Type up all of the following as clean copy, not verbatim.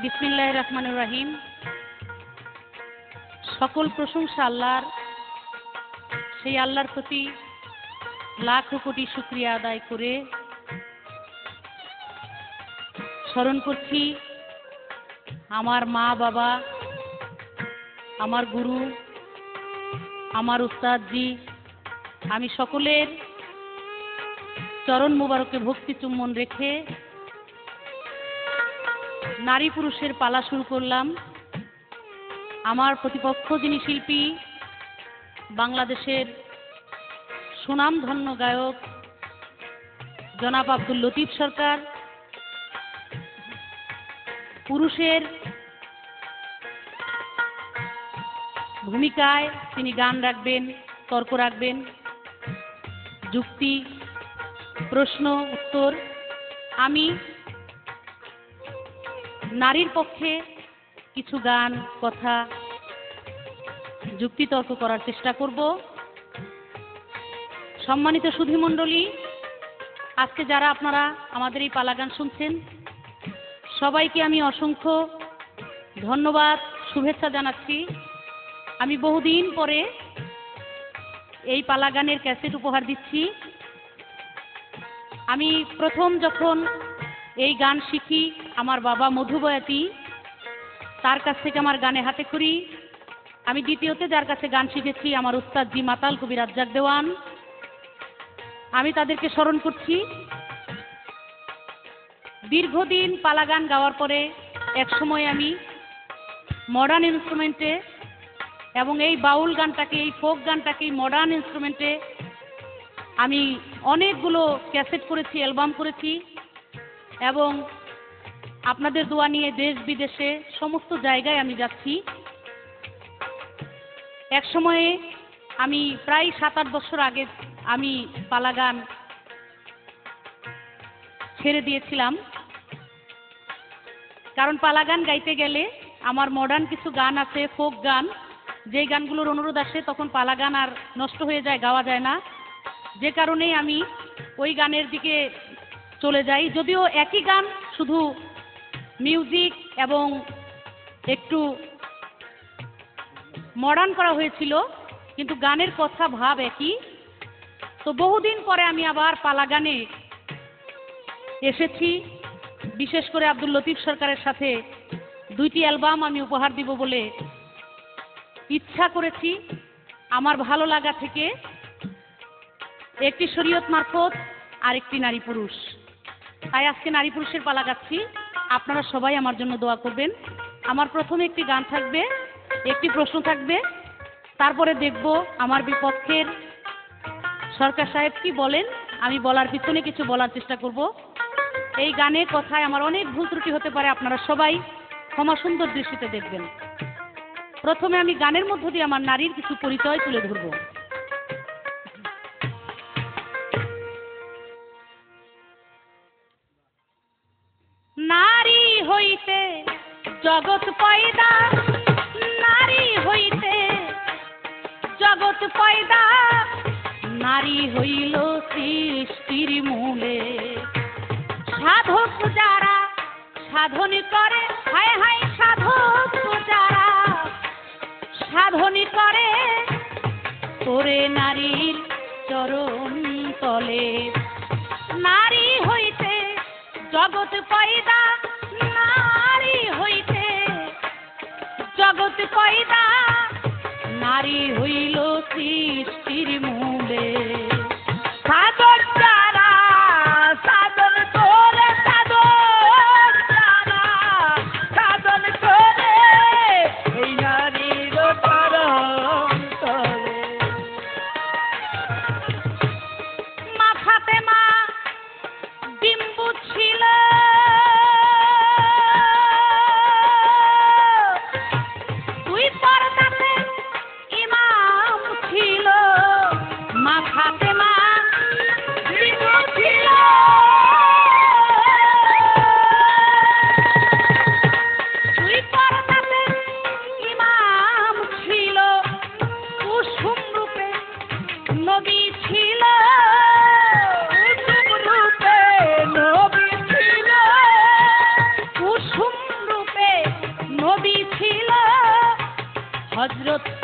বিসমিল্লাহির রহমানির রহিম। সকল প্রশংসা আল্লাহর। সেই আল্লাহর প্রতি লাখো কোটি শুকরিয়া আদায় করে স্মরণ করছি আমার মা বাবা, আমার গুরু, আমার উস্তাদজি। আমি সকলের চরণ মুবারকে ভক্তি চুম্বন রেখে নারী পুরুষের পালা শুরু করলাম। আমার প্রতিপক্ষ যিনি শিল্পী, বাংলাদেশের সুনামধন্য গায়ক জনাব আব্দুল লতিফ সরকার, পুরুষের ভূমিকায় তিনি গান রাখবেন, তর্ক রাখবেন, যুক্তি, প্রশ্ন, উত্তর। আমি নারীর পক্ষে কিছু গান, কথা, যুক্তিতর্ক করার চেষ্টা করব। সম্মানিত সুধীমণ্ডলী, আজকে যারা আপনারা আমাদের এই পালা গান শুনছেন, সবাইকে আমি অসংখ্য ধন্যবাদ, শুভেচ্ছা জানাচ্ছি। আমি বহুদিন পরে এই পালা গানের ক্যাসেট উপহার দিচ্ছি। আমি প্রথম যখন এই গান শিখি আমার বাবা মধু বয়াতি, তার কাছ থেকে আমার গানে হাতে খড়ি। আমি দ্বিতীয়তে যার কাছে গান শিখেছি আমার উস্তাদ জি মাতাল কবি রাজ্জাক দেওয়ান। আমি তাদেরকে স্মরণ করছি। দীর্ঘদিন পালা গান গাওয়ার পরে একসময় আমি মডার্ন ইনস্ট্রুমেন্টে এবং এই বাউল গানটাকে, এই ফোক গানটাকে মডার্ন ইনস্ট্রুমেন্টে আমি অনেকগুলো ক্যাসেট করেছি, অ্যালবাম করেছি এবং আপনাদের দোয়া নিয়ে দেশ বিদেশে সমস্ত জায়গায় আমি যাচ্ছি। এক সময়ে আমি প্রায় 7-8 বছর আগে আমি পালা গান ছেড়ে দিয়েছিলাম, কারণ পালা গান গাইতে গেলে আমার মডার্ন কিছু গান আছে, ফোক গান, যেই গানগুলোর অনুরোধ আসে তখন পালা গান আর নষ্ট হয়ে যায়, গাওয়া যায় না। যে কারণেই আমি ওই গানের দিকে চলে যাই। যদিও একই গান, শুধু মিউজিক এবং একটু মডার্ন করা হয়েছিল, কিন্তু গানের কথা ভাব একই। তো বহুদিন পরে আমি আবার পালা গানে এসেছি। বিশেষ করে আব্দুল লতিফ সরকারের সাথে 2টি অ্যালবাম আমি উপহার দিব বলে ইচ্ছা করেছি আমার ভালো লাগা থেকে। একটি শরীয়ত মারফত আর একটি নারী পুরুষ। তাই আজকে নারী পুরুষের পালা গাচ্ছি। আপনারা সবাই আমার জন্য দোয়া করবেন। আমার প্রথমে একটি গান থাকবে, একটি প্রশ্ন থাকবে, তারপরে দেখব আমার বিপক্ষের সরকার সাহেব কি বলেন। আমি বলার পিছনে কিছু বলার চেষ্টা করব। এই গানে কথায় আমার অনেক ভুল ত্রুটি হতে পারে, আপনারা সবাই ক্ষমা সুন্দর দৃষ্টিতে দেখবেন। প্রথমে আমি গানের মধ্য দিয়ে আমার নারীর কিছু পরিচয় তুলে ধরব। নারী হইতে জগৎ পয়দা, নারী হইতে জগৎ পয়দা, নারী হইল সৃষ্টির মূলে। সাধক যারা সাধন করে, হায় হায় সাধক যারা সাধন করে, করে নারীর চরণ তলে। নারী হইতে জগৎ পয়দা, নারী হইতে জগৎ পয়দা, নারী হইল সৃষ্টির মূলে। সাধন যারা সাধন করে, সাধন যারা সাধন করে, এই নারীর চরণ তলে। মাথাতে মা ডিম্বু ছিল, দুই পর্দাতে ইমাম ছিল। মাথা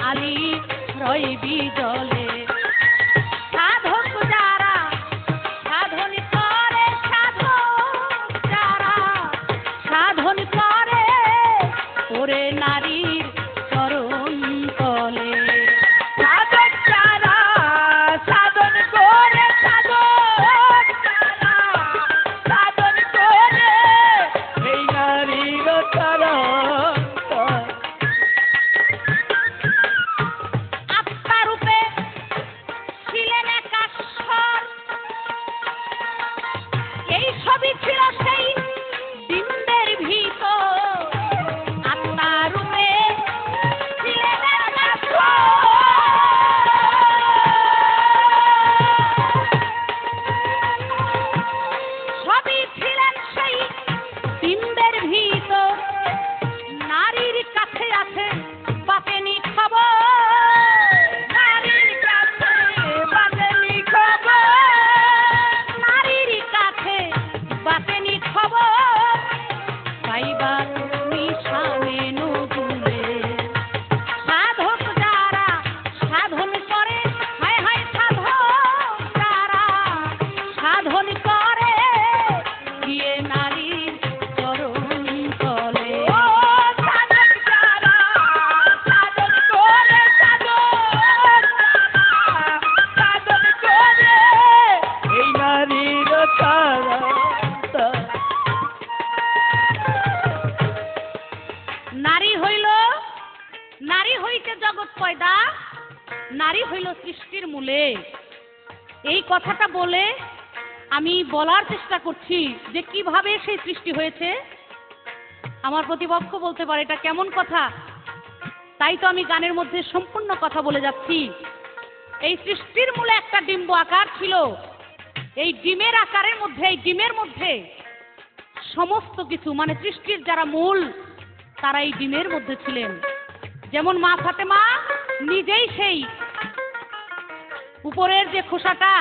আলী রইবি জলে সাধক যারা সাধন করে সাধক যারা সাধন করে ওরে নারীর চরণ তলে সাধক যারা সাধন করে সাধক যারা সাধন করে এই নারীর চরণ আত্মারূপে ছিলেন একাশ্বর এই সবই ছিল সেই ডিম্বের ভিতর আত্মারূপে ছিলেন সবই ছিলেন সেই ডিম্বের ভিতর নারীর কাছে আছে বাতেনি খবর নারীর কাছে বাঁধেনি খবর নারীর কাছে বাতেনি খবর পাইবার নিশানে নজুলে সাধক যারা সাধন করে হায় হায় সাধক যারা সাধন করে গিয়ে নারীর চরণ তলে ও সাধক যারা সাধন করে সাধক সাধন করে এই নারীর চরণ নারী হইতে জগৎ পয়দা নারী হইল সৃষ্টির মূলে এই কথাটা বলে আমি বলার চেষ্টা করছি যে কিভাবে সেই সৃষ্টি হয়েছে। আমার প্রতিপক্ষ বলতে পারে এটা কেমন কথা, তাই তো আমি গানের মধ্যে সম্পূর্ণ কথা বলে যাচ্ছি। এই সৃষ্টির মূলে একটা ডিম্ব আকার ছিল, এই ডিমের আকারের মধ্যে এই ডিমের মধ্যে সমস্ত কিছু মানে সৃষ্টির যারা মূল তারা এই ডিমের মধ্যে ছিলেন। যেমন মা ফাতেমা নিজেই সেই উপরের যে খোসাটা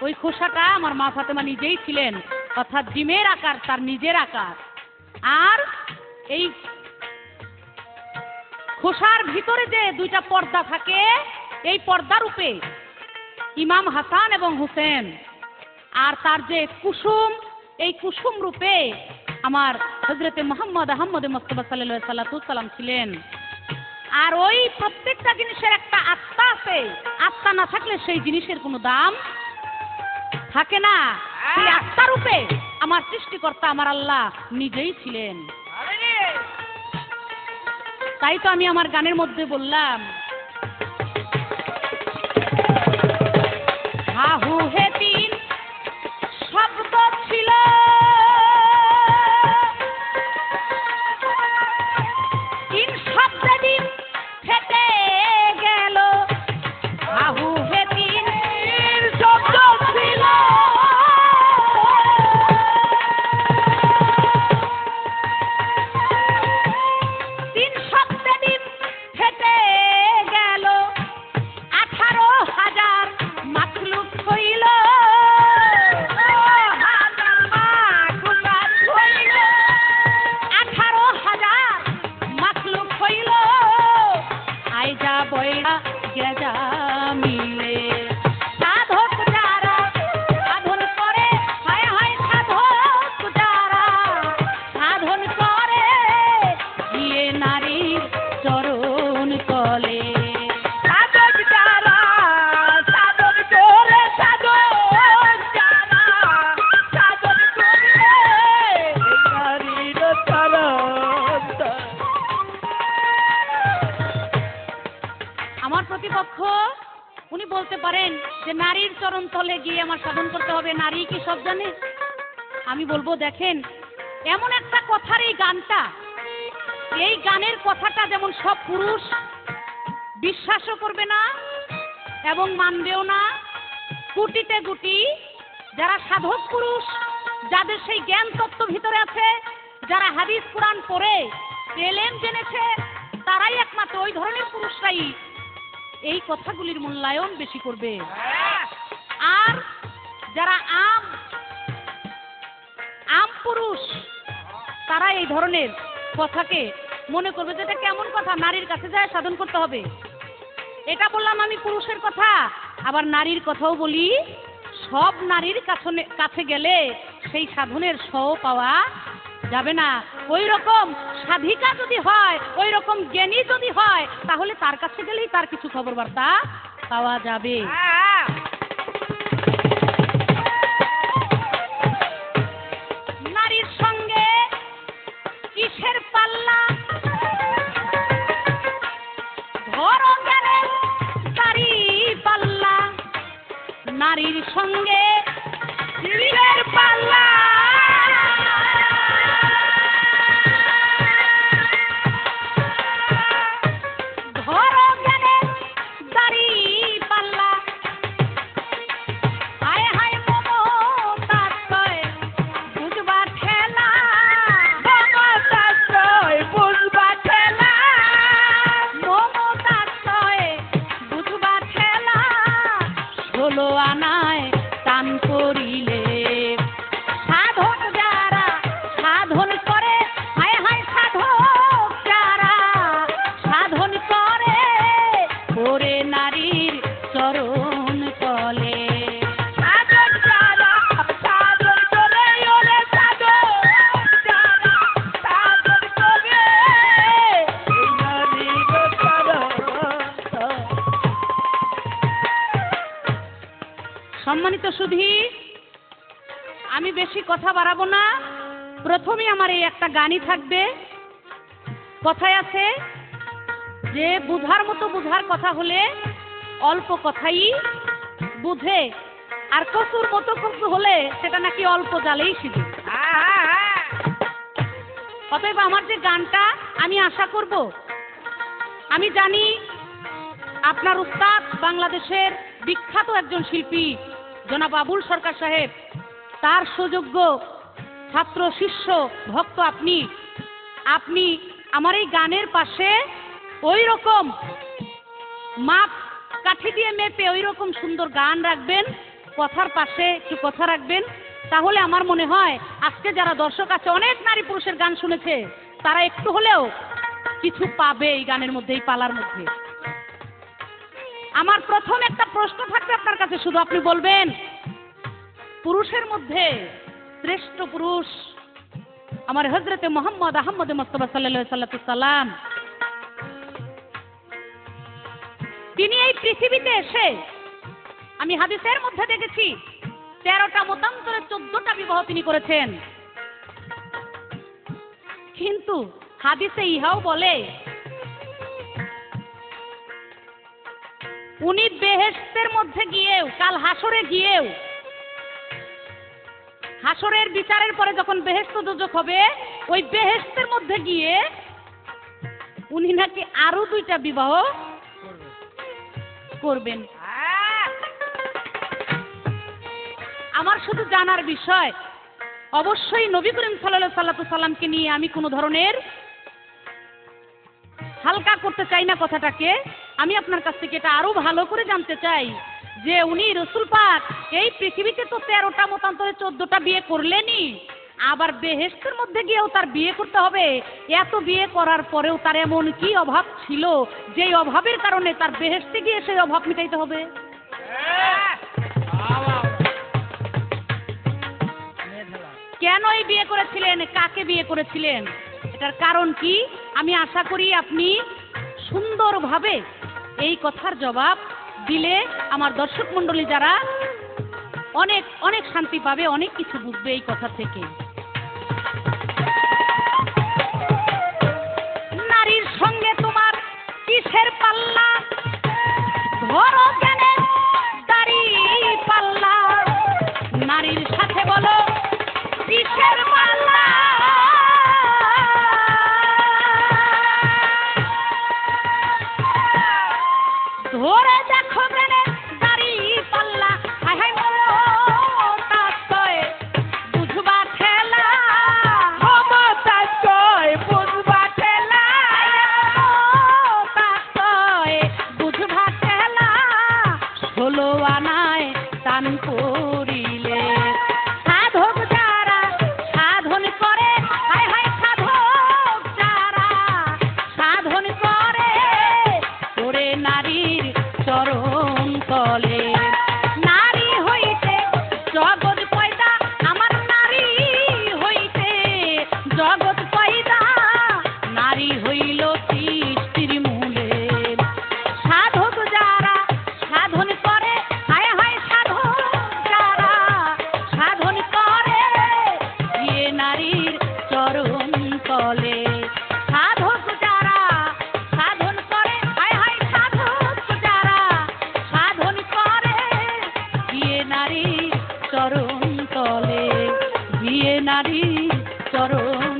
ওই খোসাটা আমার মা ফাতেমা নিজেই ছিলেন, অর্থাৎ ডিমের আকার তার নিজের আকার। আর এই খোসার ভিতরে যে দুইটা পর্দা থাকে এই পর্দা রূপে ইমাম হাসান এবং হুসেন, আর তার যে কুসুম এই কুসুম রূপে আমার হযরতে মুহাম্মদ আহমদ মুস্তাফা সাল্লাল্লাহু আলাইহি সাল্লাম ছিলেন। আর ওই প্রত্যেকটা জিনিসের একটা আত্মা আছে, আত্মা না থাকলে সেই জিনিসের কোনো দাম থাকে না। সেই আত্মা রূপে আমার সৃষ্টিকর্তা আমার আল্লাহ নিজেই ছিলেন। তাই তো আমি আমার গানের মধ্যে বললাম হাহু হে তিন শব্দ ছিল তিন শব্দ দিন ফেটে গেল হাহু হে তিন শব্দ ছিল তিন শব্দ দিন ফেটে গেল 18,000 মাখলুক হইল 18,000 মাখলুক হইল আইজা বইরা গেজা মিলে সাধক যারা সাধন করে হায় হায় সাধক যারা সাধন করে গিয়ে নারীর চরণ তলে সাধক যারা সাধন করে সাধক যারা সাধন করে এই নারীর চরণ আমার প্রতিপক্ষ উনি বলতে পারেন যে নারীর চরণ তলে গিয়ে আমার সাধন করতে হবে, নারী কি সব জানে? আমি বলবো দেখেন এমন একটা কথার এই গানটা, এই গানের কথাটা যেমন সব পুরুষ বিশ্বাসও করবে না এবং মানবেও না। গুটিতে গুটি যারা সাধক পুরুষ যাদের সেই জ্ঞান তত্ত্ব ভিতরে আছে, যারা হাদিস কোরআন পড়ে এলেম জেনেছে, তারাই একমাত্র ওই ধরনের পুরুষরাই এই কথাগুলির মূল্যায়ন বেশি করবে। আর যারা আম পুরুষ তারা এই ধরনের কথাকে মনে করবে যে এটা কেমন কথা, নারীর কাছে যায় সাধন করতে হবে। এটা বললাম আমি পুরুষের কথা, আবার নারীর কথাও বলি। সব নারীর কাছে গেলে সেই সাধনের সও পাওয়া যাবে না। ওই রকম সাধিকা যদি হয়, ওই রকম জ্ঞানী যদি হয়, তাহলে তার কাছে গেলেই তার কিছু খবর বার্তা পাওয়া যাবে। নারীর সঙ্গে কিসের পাল্লা, ধরো গেলে দাড়ি পাল্লা। নারীর সঙ্গে কিসের পাল্লা, ধরো গেলে দাড়ি পাল্লা। হায় হায় মমতার তয় বুঝবা ঠেলা, মমতার তয় বুঝবা ঠেলা, মমতার তয় বুঝবা ঠেলা। 16 আনায় টান করিলে সাধক যারা সাধন করে, হায় হায় সাধক যারা সাধন করে, ওরে নারীর চরণ তলে। সাধক যারা সাধন করে, ওরে সাধক যারা সাধন করে, এই নারীর চরণ। সম্মানিত সুধী, আমি বেশি কথা বাড়াবো না। প্রথমে আমার এই একটা গানই থাকবে। কথায় আছে যে বুঝার মতো বুঝার কথা হলে অল্প কথাই বুঝে, আর কচুর মতো কচু হলে সেটা নাকি অল্প জালেই সিদ্ধ। অতএব আমার যে গানটা, আমি আশা করব, আমি জানি আপনার উস্তাদ বাংলাদেশের বিখ্যাত একজন শিল্পী জনাব আবুল সরকার সাহেব, তার সুযোগ্য ছাত্র শিষ্য ভক্ত আপনি। আপনি আমার এই গানের পাশে ওই রকম মাপ কাঠি দিয়ে মেপে ওই রকম সুন্দর গান রাখবেন, কথার পাশে একটু কথা রাখবেন। তাহলে আমার মনে হয় আজকে যারা দর্শক আছে, অনেক নারী পুরুষের গান শুনেছে, তারা একটু হলেও কিছু পাবে এই গানের মধ্যে, এই পালার মধ্যে। আমার প্রথম একটা প্রশ্ন থাকবে আপনার কাছে, শুধু আপনি বলবেন পুরুষের মধ্যে শ্রেষ্ঠ পুরুষ আমার হযরতে মুহাম্মদ আহমদ মুস্তাফা সাল্লাল্লাহু আলাইহি সাল্লাম। তিনি এই পৃথিবীতে এসে, আমি হাদিসের মধ্যে দেখেছি 13টা মতান্তরে 14টা বিবাহ তিনি করেছেন। কিন্তু হাদিসে ইহাও বলে উনি বেহেশতের মধ্যে গিয়েও, কাল হাসরে গিয়েও, হাসরের বিচারের পরে যখন বেহেশত দোজখ হবে, ওই বেহেশতের মধ্যে গিয়ে উনি নাকি আরো 2টা বিবাহ করবেন। আমার শুধু জানার বিষয়, অবশ্যই নবী করিম সাল্লাল্লাহু আলাইহি সাল্লামকে নিয়ে আমি কোনো ধরনের হালকা করতে চাই না কথাটাকে। আমি আপনার কাছ থেকে এটা আরো ভালো করে জানতে চাই যে উনি রসুল পাক এই পৃথিবীতে তো 13টা মতান্তরে 14টা বিয়ে করলেনই, আবার বেহেশতের মধ্যে গিয়েও তার বিয়ে করতে হবে। এত বিয়ে করার পরেও তার এমন কি অভাব ছিল যেই অভাবের কারণে তার বেহেশতে গিয়ে সেই অভাব মেটাইতে হবে? কেন এই বিয়ে করেছিলেন, কাকে বিয়ে করেছিলেন, এটার কারণ কি? আমি আশা করি আপনি সুন্দরভাবে এই কথার জবাব দিলে আমার দর্শক মণ্ডলী যারা অনেক অনেক শান্তি পাবে, অনেক কিছু বুঝবে এই কথা থেকে। নারীর সঙ্গে তোমার কিসের পাল্লা, ধরো জ্ঞানে দাড়ি পাল্লা। নারীর সাথে বলো কিসের পাল্লা, ধরে দেখো জ্ঞানে দাড়ি পাল্লা। হায় হায় মমতার তয় বুঝবা ঠেলা, মমতার তয় বুঝবা ঠেলা, মমতার তয় বুঝবা ঠেলা। জগৎ পয়দা আমার নারী হইতে, জগৎ পয়দা নারী হইল সৃষ্টির মূলে। সাধক যারা সাধন করে, হায় হায় সাধক যারা সাধন করে, গিয়ে নারীর চরণ তলে। সাধক যারা সাধন করে, হায় হায় সাধক যারা সাধন করে, গিয়ে নারীর চরণ তলে, গিয়ে নারীর চরণ